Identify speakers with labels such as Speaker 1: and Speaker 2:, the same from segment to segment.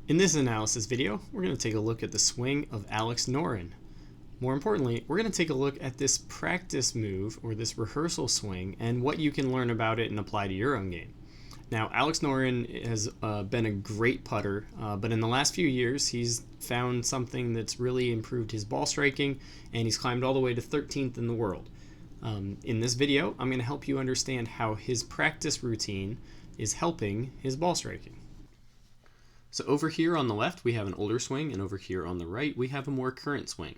Speaker 1: In this analysis video, we're going to take a look at the swing of Alex Noren. More importantly, we're going to take a look at this practice move, or this rehearsal swing, and what you can learn about it and apply to your own game. Now, Alex Noren has been a great putter, but in the last few years, he's found something that's really improved his ball striking, and he's climbed all the way to 13th in the world. In this video, I'm going to help you understand how his practice routine is helping his ball striking. So over here on the left, we have an older swing, and over here on the right, we have a more current swing.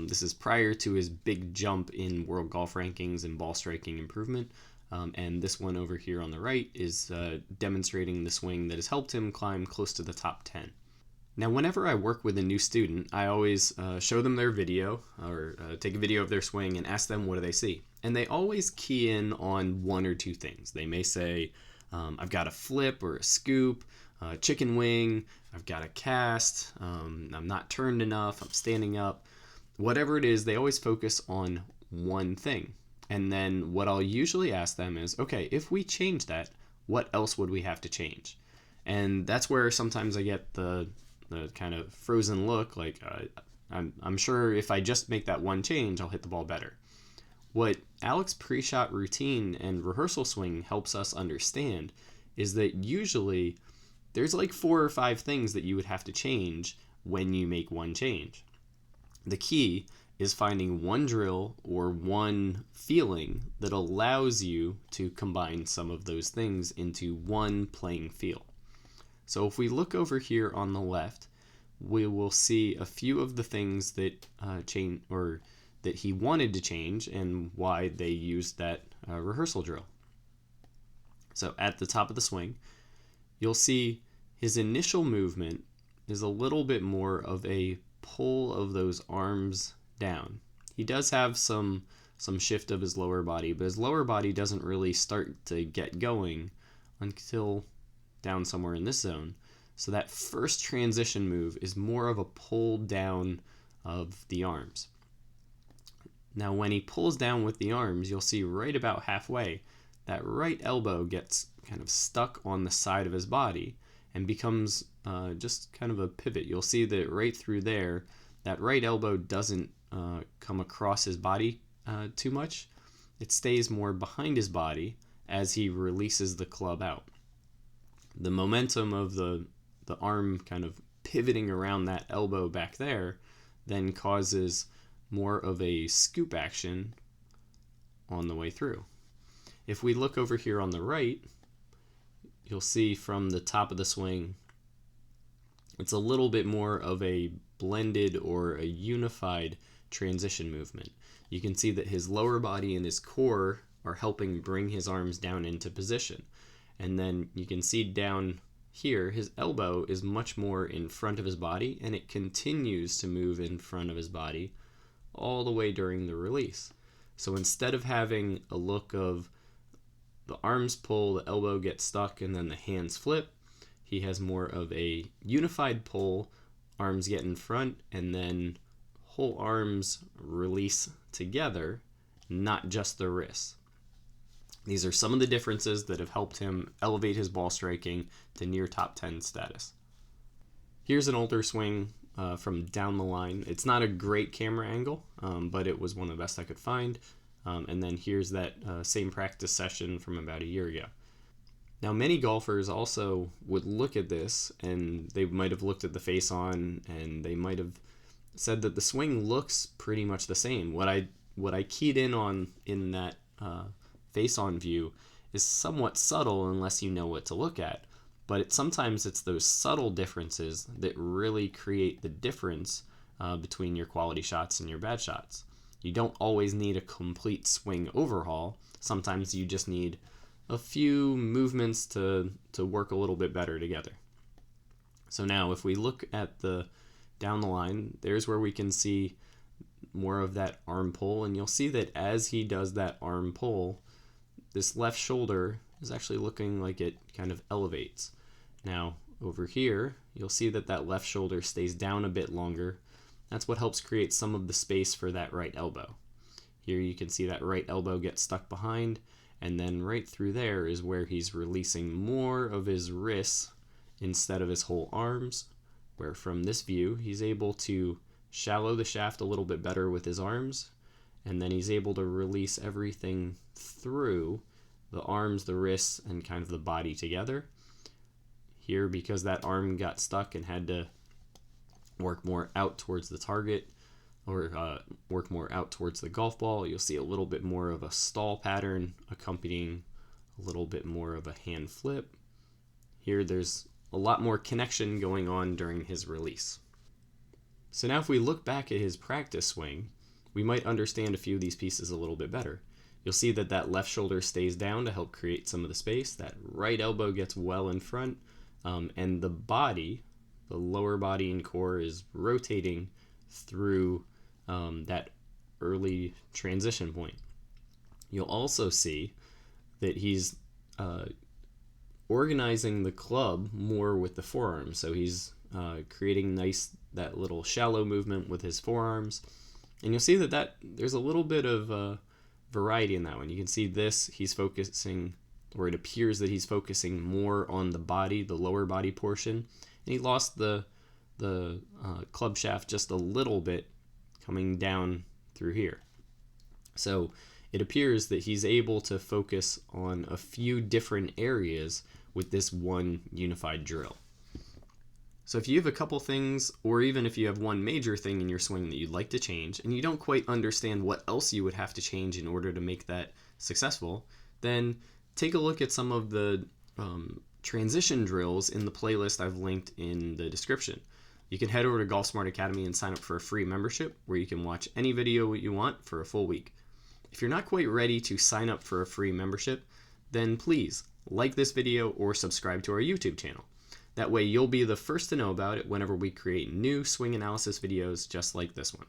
Speaker 1: This is prior to his big jump in world golf rankings and ball striking improvement. And this one over here on the right is demonstrating the swing that has helped him climb close to the top 10. Now, whenever I work with a new student, I always show them their video or take a video of their swing and ask them what do they see. And they always key in on one or two things. They may say, I've got a flip or a scoop, chicken wing, I've got a cast, I'm not turned enough, I'm standing up. Whatever it is, they always focus on one thing. And then what I'll usually ask them is, okay, if we change that, what else would we have to change? And that's where sometimes I get the kind of frozen look, like I'm sure if I just make that one change, I'll hit the ball better. What Alex's pre-shot routine and rehearsal swing helps us understand is that usually there's like 4 or 5 things that you would have to change when you make one change. The key is finding one drill or one feeling that allows you to combine some of those things into one playing feel. So if we look over here on the left, we will see a few of the things that change, or that he wanted to change, and why they used that rehearsal drill. So at the top of the swing, you'll see his initial movement is a little bit more of a pull of those arms down. He does have some shift of his lower body, but his lower body doesn't really start to get going until down somewhere in this zone. So that first transition move is more of a pull down of the arms. Now when he pulls down with the arms, you'll see right about halfway, that right elbow gets kind of stuck on the side of his body and becomes just kind of a pivot. You'll see that right through there, that right elbow doesn't come across his body too much. It stays more behind his body as he releases the club out. The momentum of the arm kind of pivoting around that elbow back there then causes more of a scoop action on the way through. If we look over here on the right, you'll see from the top of the swing, it's a little bit more of a blended or a unified transition movement. You can see that his lower body and his core are helping bring his arms down into position. And then you can see down here, his elbow is much more in front of his body, and it continues to move in front of his body all the way during the release. So instead of having a look of the arms pull, the elbow gets stuck, and then the hands flip, he has more of a unified pull, arms get in front, and then whole arms release together, not just the wrists. These are some of the differences that have helped him elevate his ball striking to near top 10 status. Here's an older swing from down the line. It's not a great camera angle, but it was one of the best I could find. And then here's that same practice session from about a year ago. Now, many golfers also would look at this, and they might have looked at the face on, and they might have said that the swing looks pretty much the same. What I keyed in on in that face on view is somewhat subtle unless you know what to look at. But sometimes it's those subtle differences that really create the difference between your quality shots and your bad shots. You don't always need a complete swing overhaul. Sometimes you just need a few movements to work a little bit better together. So now if we look at the down the line, there's where we can see more of that arm pull, and you'll see that as he does that arm pull, this left shoulder is actually looking like it kind of elevates. Now over here, you'll see that that left shoulder stays down a bit longer. That's what helps create some of the space for that right elbow. Here you can see that right elbow get stuck behind, and then right through there is where he's releasing more of his wrists instead of his whole arms, where from this view he's able to shallow the shaft a little bit better with his arms, and then he's able to release everything through the arms, the wrists, and kind of the body together. Here, because that arm got stuck and had to work more out towards the target, or work more out towards the golf ball, you'll see a little bit more of a stall pattern accompanying a little bit more of a hand flip. Here there's a lot more connection going on during his release. So now if we look back at his practice swing, we might understand a few of these pieces a little bit better. You'll see that that left shoulder stays down to help create some of the space, that right elbow gets well in front, and the body, the lower body and core, is rotating through that early transition point. You'll also see that he's organizing the club more with the forearms. So he's creating that little shallow movement with his forearms. And you'll see that there's a little bit of variety in that one. You can see he's focusing, or it appears that he's focusing more on the body, the lower body portion. And he lost the club shaft just a little bit coming down through here. So it appears that he's able to focus on a few different areas with this one unified drill. So if you have a couple things, or even if you have one major thing in your swing that you'd like to change, and you don't quite understand what else you would have to change in order to make that successful, then take a look at some of the transition drills in the playlist I've linked in the description. You can head over to Golf Smart Academy and sign up for a free membership where you can watch any video you want for a full week. If you're not quite ready to sign up for a free membership, then please like this video or subscribe to our YouTube channel. That way you'll be the first to know about it whenever we create new swing analysis videos just like this one.